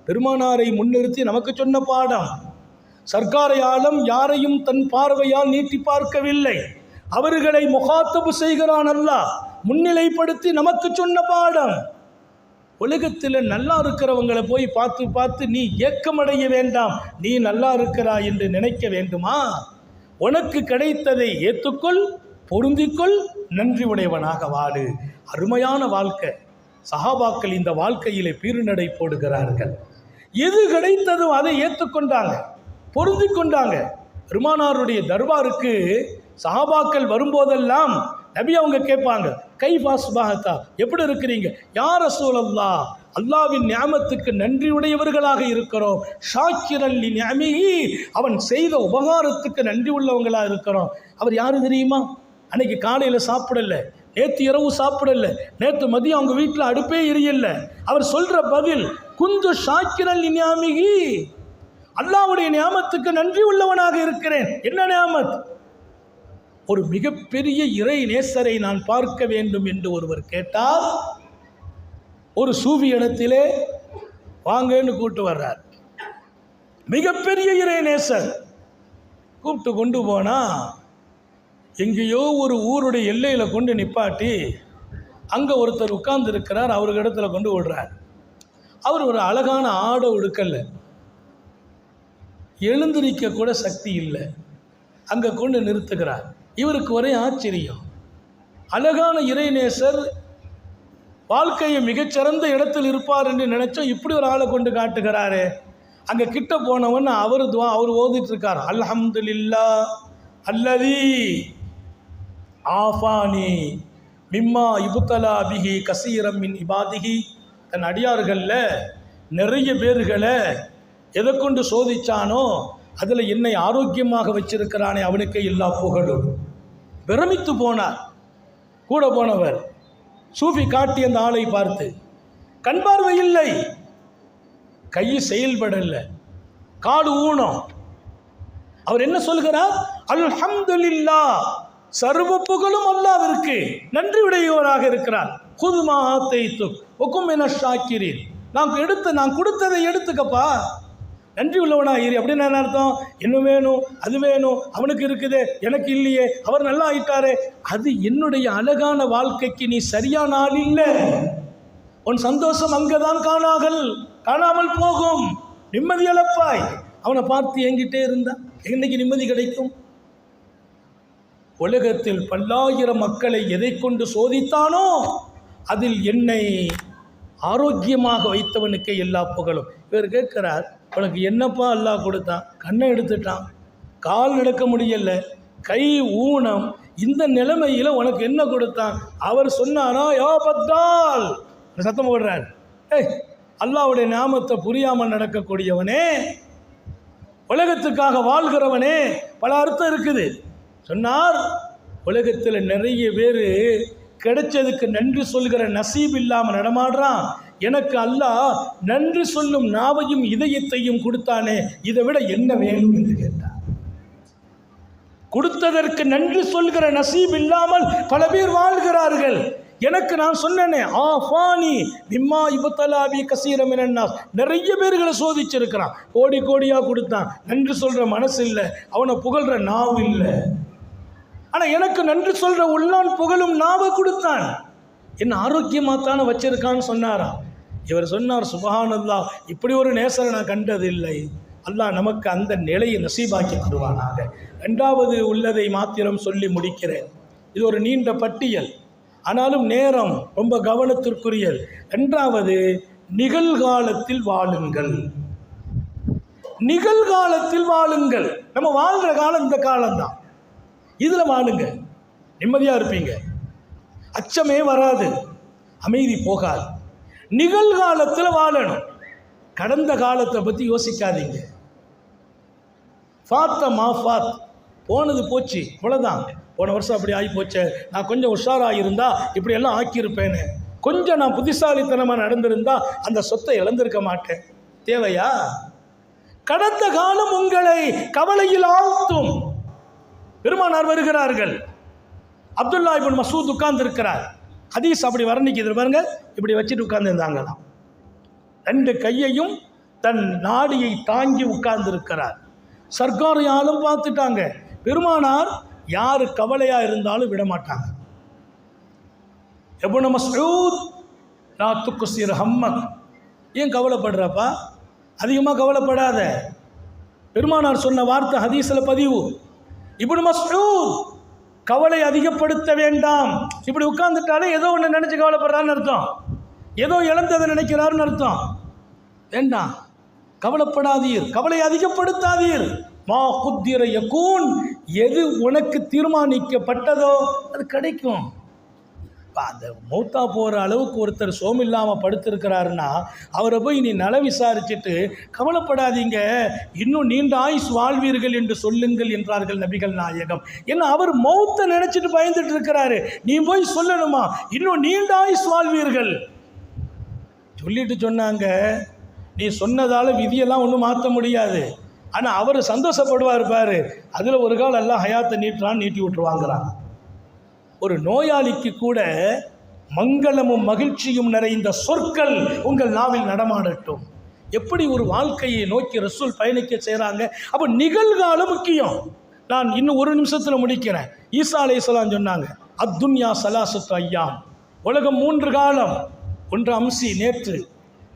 பெருமானாரை முன்னிறுத்தி நமக்கு சொன்ன பாடம். சர்க்காரை ஆலம் யாரையும் தன் பார்வையால் நீட்டி பார்க்கவில்லை, அவர்களை முகாத்தபு செய்கிறான் அல்லாஹ், முன்னிலைப்படுத்தி நமக்கு சொன்ன பாடம். உலகத்தில் நல்லா இருக்கிறவங்களை போய் பார்த்து பார்த்து நீ ஏக்கமடைய வேண்டாம், நீ நல்லா இருக்கிறாய் என்று நினைக்க வேண்டுமா? உனக்கு கிடைத்ததை ஏற்றுக்கொள், பொருந்திக்கொள், நன்றி உடையவனாக வாழு. அருமையான வாழ்க்கை. சஹாபாக்கள் இந்த வாழ்க்கையிலே பீருநடை போடுகிறார்கள். எது கிடைத்ததோ அதை ஏற்றுக்கொண்டாங்க, பொருந்தி கொண்டாங்க. பெருமானாருடைய தர்பாருக்கு சஹாபாக்கள் வரும்போதெல்லாம் நபி அவங்க கேட்பாங்க, கைஃபாஸ்பாஹத்தா, எப்படி இருக்கிறீங்க? யார் ரசூலல்லாஹ், அல்லாவின் நியாமத்துக்கு நன்றியுடையவர்களாக இருக்கிறோம். ஷாக்கிரல்லி நியமிஹி, அவன் செய்த உபகாரத்துக்கு நன்றி உள்ளவங்களாக இருக்கிறோம். அவர் யாரு தெரியுமா? அன்னைக்கு காலையில் சாப்பிடல, நேற்று இரவு சாப்பிடல, நேற்று மதியம் அவங்க வீட்டில் அடுப்பே எரியல. அவர் சொல்ற பதில், குந்து ஷாக்கிரல்லி நியமிஹி, அல்லாவுடைய நியாமத்துக்கு நன்றி உள்ளவனாக இருக்கிறேன். என்ன நியாமத்? ஒரு மிகப்பெரிய இறை நேசரை நான் பார்க்க வேண்டும் என்று ஒருவர் கேட்டால், ஒரு சூஃபி இடத்திலே வாங்கன்னு கூப்பிட்டு வர்றார். மிகப்பெரிய இறை நேசர் கூப்பிட்டு கொண்டு போனா எங்கேயோ ஒரு ஊருடைய எல்லையில் கொண்டு நிப்பாட்டி அங்கே ஒருத்தர் உட்கார்ந்து இருக்கிறார், அவருக்கு இடத்துல கொண்டு விடுறார். அவர் ஒரு அழகான ஆடை உடுக்கல்ல, எழுந்திருக்க கூட சக்தி இல்லை, அங்கே கொண்டு நிறுத்துகிறார். இவருக்கு ஒரே ஆச்சரியம், அழகான இறைநேசர் வாழ்க்கையை மிகச்சிறந்த இடத்தில் இருப்பார் என்று நினைச்சோம், இப்படி ஒரு ஆளை கொண்டு காட்டுகிறாரு. அங்கே கிட்ட போனவன் அவர் ஓதிட்டு இருக்கார், அல்ஹம்துலில்லாஹ் அல்லதி ஆஃபானி மிம்மா இபுத்தலா பிஹி கசீரம் மின் இபாதிஹி. தன் அடியார்களில் நிறைய பேர்களை எதை கொண்டு சோதிச்சானோ அதில் என்னை ஆரோக்கியமாக வச்சிருக்கிறானே, அவனுக்கு எல்லா புகழும். பிரமித்து போனார். கூட போனவர் சூஃபி காட்டி அந்த ஆளை பார்த்து, கண் பார்வை இல்லை, கை செயல்படல, காடு ஊனம். அவர் என்ன சொல்கிறார்? அல்ஹம்துலில்லாஹ், சர்வ புகழும் அல்லாஹ்விற்கு, நன்றி உடையவராக இருக்கிறார். குதுமா ஆத்தைத்து ஒக்கும் என ஷாக்கிரீன், நான் கொடுத்ததை எடுத்துக்கப்பா, நன்றி உள்ளவனா இரு. அப்படின்னு என்ன அர்த்தம்? இன்னும் வேணும், அது வேணும், அவனுக்கு இருக்குது, எனக்கு இல்லையே, அவர் நல்லா ஆயிட்டாரே. அது என்னுடைய அழகான வாழ்க்கைக்கு நீ சரியான ஆள் இல்லை. உன் சந்தோஷம் அங்கதான் காணாமல் போகும், நிம்மதி இழப்பாய். அவனை பார்த்து என்கிட்டே இருந்தா என்னைக்கு நிம்மதி கிடைக்கும்? உலகத்தில் பல்லாயிரம் மக்களை எதை கொண்டு சோதித்தானோ அதில் என்னை ஆரோக்கியமாக வைத்தவனுக்கே எல்லா புகழும். இவர் கேட்கிறார், உனக்கு என்னப்பா அல்லாஹ் கொடுத்தான்? கண்ணை எடுத்துட்டான், கால் நடக்க முடியல, கை ஊனம், இந்த நிலைமையில் உனக்கு என்ன கொடுத்தான்? அவர் சொன்னாரா, யா பத்தால், சத்தம் போடுறார், அல்லாஹ்வுடைய நாமத்தை புரியாமல் நடக்கக்கூடியவனே, உலகத்துக்காக வாழ்கிறவனே, பல அர்த்தம் இருக்குது. சொன்னார், உலகத்தில் நிறைய பேர் கிடைச்சதுக்கு நன்றி சொல்கிற நசீப் இல்லாமல் நடமாடுறான். எனக்கு அல்லாஹ் நன்றி சொல்லும் நாவையும் இதயத்தையும் கொடுத்தானே, இதை விட என்ன வேணும் என்று கேட்டார். கொடுத்ததற்கு நன்றி சொல்கிற நசீப் இல்லாமல் பல பேர் வாழ்கிறார்கள். எனக்கு நான் சொன்னேனே, ஆஃபானி மிம்மா இபுத்தலாபி கசீரம் என்னன்னா, நிறைய பேர்களை சோதிச்சிருக்கிறான், கோடி கோடியாக கொடுத்தான், நன்றி சொல்கிற மனசு இல்லை, அவனை புகழ்கிற நாவு இல்லை. ஆனால் எனக்கு நன்றி சொல்கிற உள்ளான் புகழும் நாவை கொடுத்தான், என்ன ஆரோக்கியமாகத்தானே வச்சிருக்கான்னு சொன்னாரா. இவர் சொன்னார், சுப்ஹானல்லாஹ், இப்படி ஒரு நேசரை நான் கண்டதில்லை. அல்லாஹ் நமக்கு அந்த நிலையை நசீபாக்கி தருவானாக. ரெண்டாவது உள்ளதை மாத்திரம் சொல்லி முடிக்கிறேன். இது ஒரு நீண்ட பட்டியல், ஆனாலும் நேரம் ரொம்ப கவனத்திற்குரியது. ரெண்டாவது, நிகழ்காலத்தில் வாழுங்கள். நிகழ்காலத்தில் வாழுங்கள். நம்ம வாழ்கிற காலம் இந்த காலம்தான், இதில் வாழுங்க, நிம்மதியாக இருப்பீங்க, அச்சமே வராது, அமைதி போகாது. நிகழ்காலத்தில் வாழணும், கடந்த காலத்தை பற்றி யோசிக்காதீங்க. ஃபாத்த மாஃபாத், போனது போச்சு, இவ்வளோதான். போன வருஷம் அப்படி ஆகி போச்சே, நான் கொஞ்சம் உஷாராக இருந்தால் இப்படியெல்லாம் ஆக்கியிருப்பேன்னு, கொஞ்சம் நான் புத்திசாலித்தனமாக நடந்திருந்தா அந்த சொத்தை இழந்திருக்க மாட்டேன். தேவையா? கடந்த காலம் உங்களை கவலையில் ஆழ்த்தும். பெருமானார் வருகிறார்கள், அப்துல்லா இப்னு மஸ்ஊத் உட்கார்ந்து இருக்கிறார். ஹதீஸ் அப்படி வர்ணிக்குது பாருங்க, இப்படி வச்சுட்டு உட்கார்ந்து இருந்தாங்களாம். ரெண்டு கையையும் தன் நாடியை தாங்கி உட்கார்ந்திருக்கிறார். சர்க்காரையாலும் பார்த்துட்டாங்க. பெருமானார் யாரு கவலையா இருந்தாலும் விடமாட்டாங்க. இப்னு மஸ்ஊத் லா துக்ஸிர் ஹம்மக், ஏன் கவலைப்படுறப்பா, அதிகமாக கவலைப்படாத. பெருமானார் சொன்ன வார்த்தை ஹதீஸில் பதிவு. இப்னு மஸ்ஊத் கவலை அதிகப்படுத்த வேண்டாம். இப்படி உட்கார்ந்துட்டாலே ஏதோ ஒன்று நினைச்சு கவலைப்படுறான்னு அர்த்தம், ஏதோ இழந்ததை நினைக்கிறாருன்னு அர்த்தம். வேண்டாம், கவலைப்படாதீர், கவலை அதிகப்படுத்தாதீர். மா குத்திர யகூன், எது உனக்கு தீர்மானிக்கப்பட்டதோ அது கிடைக்கும். அந்த மௌத்தா போகிற அளவுக்கு ஒருத்தர் சோமில்லாமல் படுத்திருக்கிறாருன்னா அவரை போய் நீ நல விசாரிச்சுட்டு கவலைப்படாதீங்க, இன்னும் நீண்ட ஆயுஸ் வாழ்வீர்கள் என்று சொல்லுங்கள் என்றார்கள் நபிகள் நாயகம். ஏன்னா அவர் மௌத்தை நினைச்சிட்டு பயந்துட்டு இருக்கிறாரு, நீ போய் சொல்லணுமா இன்னும் நீண்ட ஆயுஸ் வாழ்வீர்கள் சொல்லிட்டு சொன்னாங்க. நீ சொன்னதால விதியெல்லாம் ஒன்றும் மாற்ற முடியாது, ஆனால் அவர் சந்தோஷப்படுவார் பாரு, அதில் ஒரு கால் எல்லாம் ஹயாத்தை நீட்டுறான்னு நீட்டி விட்டுருவாங்கிறான். ஒரு நோயாளிக்கு கூட மங்களமும் மகிழ்ச்சியும் நிறைந்த சொற்கள் உங்கள் நாவில் நடமாடட்டும். எப்படி ஒரு வாழ்க்கையை நோக்கி ரசூல் பயணிக்க செய்கிறாங்க. அப்போ நிகழ்காலம் முக்கியம். நான் இன்னும் ஒரு நிமிஷத்தில் முடிக்கிறேன். ஈசா அலைஹிஸ்ஸலாம் சொன்னாங்க, அத்துன்யா சலாசத்து ஐயாம், உலகம் 3 காலம். ஒன்று அம்சி,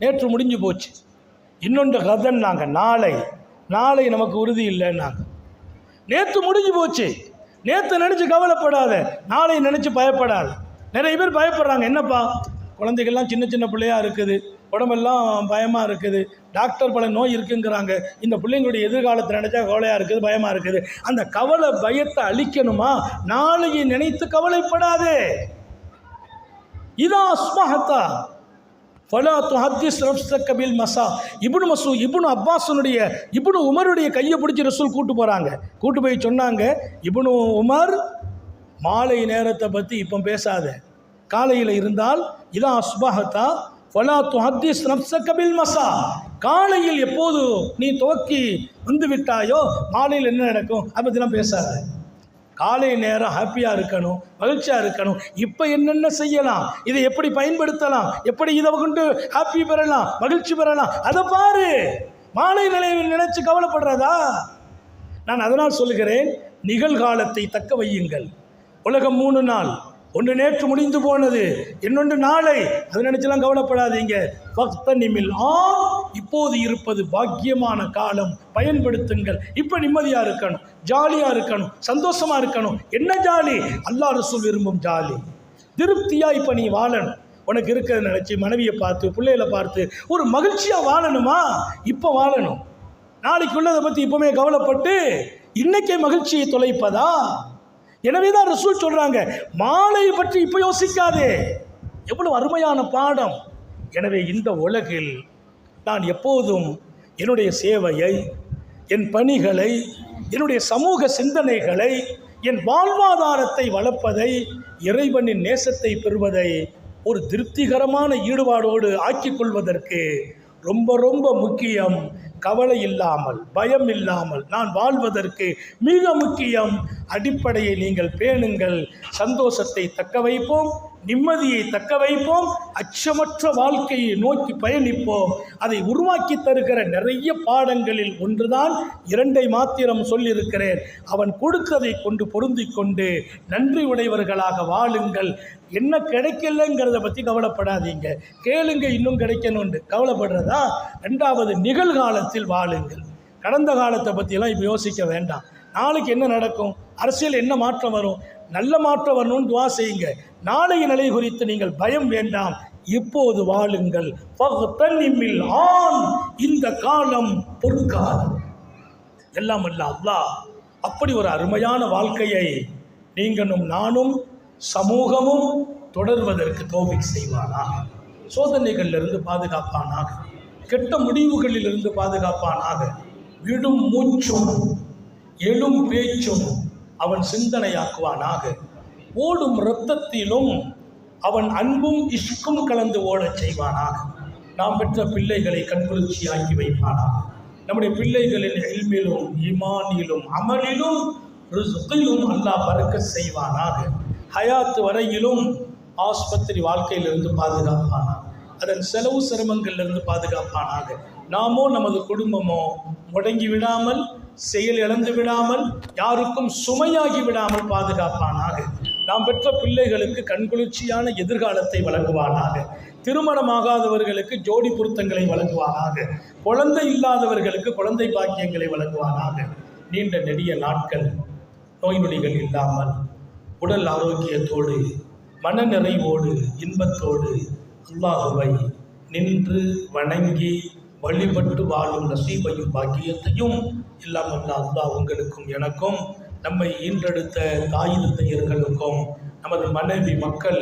நேற்று முடிஞ்சு போச்சு. இன்னொன்று கதன், நாங்கள் நாளை நமக்கு உறுதி இல்லைன்னாங்க. நேற்று முடிஞ்சு போச்சு, நேற்று நினச்சி கவலைப்படாத, நாளை நினச்சி பயப்படாத. நிறைய பேர் பயப்படுறாங்க. என்னப்பா, குழந்தைகள்லாம் சின்ன பிள்ளையாக இருக்குது, உடம்பெல்லாம் பயமாக இருக்குது, டாக்டர் பல நோய் இருக்குங்கிறாங்க, இந்த பிள்ளைங்களுடைய எதிர்காலத்தை நினச்சா கவலையாக இருக்குது, பயமாக இருக்குது. அந்த கவலை பயத்தை அழிக்கணுமா, நாளையை நினைத்து கவலைப்படாதே. இதா அஸ்மஹத்தா ஃபலா துஹத்திஸ் நஃப்ஸக பில் மஸா. இப்னு அப்பாஸனுடைய இப்னு உமருடைய கையை பிடிச்சி ரசூல் கூட்டு போய் சொன்னாங்க, இப்னு உமர் மாலை நேரத்தை பற்றி இப்போ பேசாத, காலையில் இருந்தால் இதான் அஸ்பஹத்தா ஃபலா துஹத்திஸ் நஃப்ஸக பில் மஸா. காலையில் எப்போது நீ துவக்கி வந்து விட்டாயோ மாலையில் என்ன நடக்கும் அதை பற்றிலாம் பேசாத. காலை நேரம் ஹாப்பியாக இருக்கணும், மகிழ்ச்சியாக இருக்கணும். இப்போ என்னென்ன செய்யலாம், இதை எப்படி பயன்படுத்தலாம், எப்படி இதை கொண்டு ஹாப்பி பெறலாம், மகிழ்ச்சி பெறலாம், அதை பாரு. மாலை நிலையில் நினைச்சு கவலைப்படுறதா? நான் அதனால் சொல்லுகிறேன், நிகழ்காலத்தை தக்க வையுங்கள். உலகம் 3 நாள், ஒன்று நேற்று முடிந்து போனது, இன்னொன்று நாளை, அதை நினைச்செல்லாம் கவலைப்படாதீங்க. இப்போது இருப்பது பாக்கியமான காலம், பயன்படுத்துங்கள். இப்போ நிம்மதியாக இருக்கணும், ஜாலியாக இருக்கணும், சந்தோஷமாக இருக்கணும். என்ன ஜாலி? அல்லாஹ் ரசூல் விரும்பும் ஜாலி. திருப்தியாக இப்போ நீ வாழணும். உனக்கு இருக்கிறத நினச்சி மனைவியை பார்த்து பிள்ளைகளை பார்த்து ஒரு மகிழ்ச்சியாக வாழணுமா, இப்போ வாழணும். நாளைக்குள்ளதை பற்றி இப்போவே கவலைப்பட்டு இன்னைக்கே மகிழ்ச்சியை தொலைப்பதா? எனவே தான் ரசூல் சொல்கிறாங்க, மாலையை பற்றி இப்போ யோசிக்காதே. எவ்வளவு அருமையான பாடம். எனவே இந்த உலகில் நான் எப்போதும் என்னுடைய சேவையை, என் பணிகளை, என்னுடைய சமூக சிந்தனைகளை, என் வாழ்வாதாரத்தை வளர்ப்பதை, இறைவனின் நேசத்தை பெறுவதை ஒரு திருப்திகரமான ஈடுபாடோடு ஆக்கிக் கொள்வதற்கு ரொம்ப ரொம்ப முக்கியம். கவலை இல்லாமல், பயம் இல்லாமல் நான் வாழ்வதற்கு மிக முக்கியம். அடிப்படையை நீங்கள் பேணுங்கள். சந்தோஷத்தை தக்க வைப்போம், நிம்மதியை தக்க வைப்போம், அச்சமற்ற வாழ்க்கையை நோக்கி பயணிப்போம். அதை உருவாக்கி தருகிற நிறைய பாடங்களில் ஒன்றுதான் 2 மாத்திரம் சொல்லியிருக்கிறேன். அவன் கொடுத்ததை கொண்டு பொருந்தி கொண்டு நன்றி உடையவர்களாக வாழுங்கள். என்ன கிடைக்கலங்கிறத பற்றி கவலைப்படாதீங்க, கேளுங்க, இன்னும் கிடைக்கணும்னு கவலைப்படுறதா? 2வது, நிகழ்காலத்தில் வாழுங்கள். கடந்த காலத்தை பற்றியெல்லாம் இப்போ யோசிக்க வேண்டாம். நாளைக்கு என்ன நடக்கும், அரசியல் என்ன மாற்றம் வரும், நல்ல மாற்றம் வரணும்னு துவா செய்யுங்க. நாளைய நிலை குறித்து நீங்கள் பயம் வேண்டாம், இப்போது வாழுங்கள். இந்த காலம் பொற்காலம். எல்லாம் அல்ல அல்லாஹ் அப்படி ஒரு அருமையான வாழ்க்கையை நீங்களும் நானும் சமூகமும் தொடர்வதற்கு தௌஃபீக் செய்வானாக. சோதனைகளிலிருந்து பாதுகாப்பானாக, கெட்ட முடிவுகளிலிருந்து பாதுகாப்பானாக. விடும் மூச்சும் எழும் பேச்சும் அவன் சிந்தனையாக்குவானாக. ஓடும் இரத்தத்திலும் அவன் அன்பும் இஷ்கும் கலந்து ஓடச் செய்வானாக. நாம் பெற்ற பிள்ளைகளை கண்குளிர்ச்சியாக்கி வைப்பானாக. நம்முடைய பிள்ளைகளின் இல்மிலும், ஈமானிலும், அமலிலும், ரிஸ்கிலும் அல்லாஹ் பரக்கத் செய்வானாக. ஹயாத் வரையிலும் ஆஸ்பத்திரி வாழ்க்கையிலிருந்து பாதுகாப்பானாக, அதன் செலவு சிரமங்களிலிருந்து பாதுகாப்பானாக. நாமோ நமது குடும்பமோ முடங்கி விடாமல், செயல் இழந்து விடாமல், யாருக்கும் சுமையாகி விடாமல் பாதுகாப்பானாக. நாம் பெற்ற பிள்ளைகளுக்கு கண்குளிர்ச்சியான எதிர்காலத்தை வழங்குவானாக. திருமணமாகாதவர்களுக்கு ஜோடி பொருத்தங்களை வழங்குவானாக. குழந்தை இல்லாதவர்களுக்கு குழந்தை பாக்கியங்களை வழங்குவானாக. நீண்ட நெடிய நாட்கள் நோய் நொடிகள் இல்லாமல் உடல் ஆரோக்கியத்தோடு மன நிறைவோடு இன்பத்தோடு அல்லாஹுவை நின்று வணங்கி வழிபட்டு வாழும் நசீபையும் பாக்கியத்தையும் இல்லாமல் அல்லாஹ் உங்களுக்கும் எனக்கும், நம்மை ஈன்றெடுத்த தாய் தந்தையர்களுக்கும், நமது மனைவி மக்கள்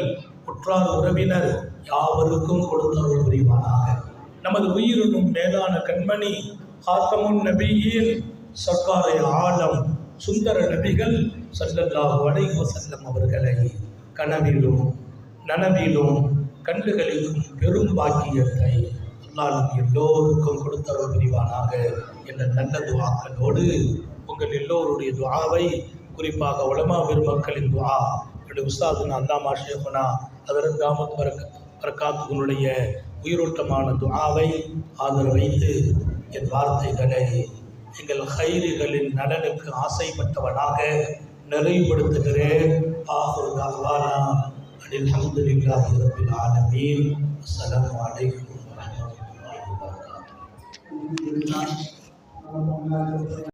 உற்றார் உறவினர் யாவருக்கும் கொடுத்தருள் புரிவானாக. நமது உயிரினும் மேலான கண்மணி ஹாத்தமுன் நபியின் சர்க்காரை ஆலம் சுந்தர நபிகள் ஸல்லல்லாஹு அலைஹி வஸல்லம் அவர்களை கனவிலும் நனவிலும் கண்டுகளிக்கும் பெரும் பாக்கியத்தை அல்லாஹ் நம் எல்லோருக்கும் கொடுத்தருள் புரிவானாக என்ற நல்ல துஆக்களோடு உங்கள் எல்லோருடைய துஆவை, குறிப்பாக உலமா பெருமக்களின் துஆ, என்னுடைய உஸ்தாதுனா அல்லாமா ஷேகுனா ஹதரத் தாமத் பரக்காத்துனுடைய உயிரோட்டமான துஆவை ஆதரவு வைத்து என் வார்த்தைகளை எங்கள் ஹைரிகளின் நலனுக்கு ஆசைப்பட்டவனாக நிறைவுபடுத்துகிறேன். ஆஹிரு தஅவானா அனில் ஹம்துலில்லாஹி ரப்பில் ஆலமீன். அஸ்ஸலாமு அலைக்கும் வரஹ்மத்துல்லாஹி வபரகாத்துஹு.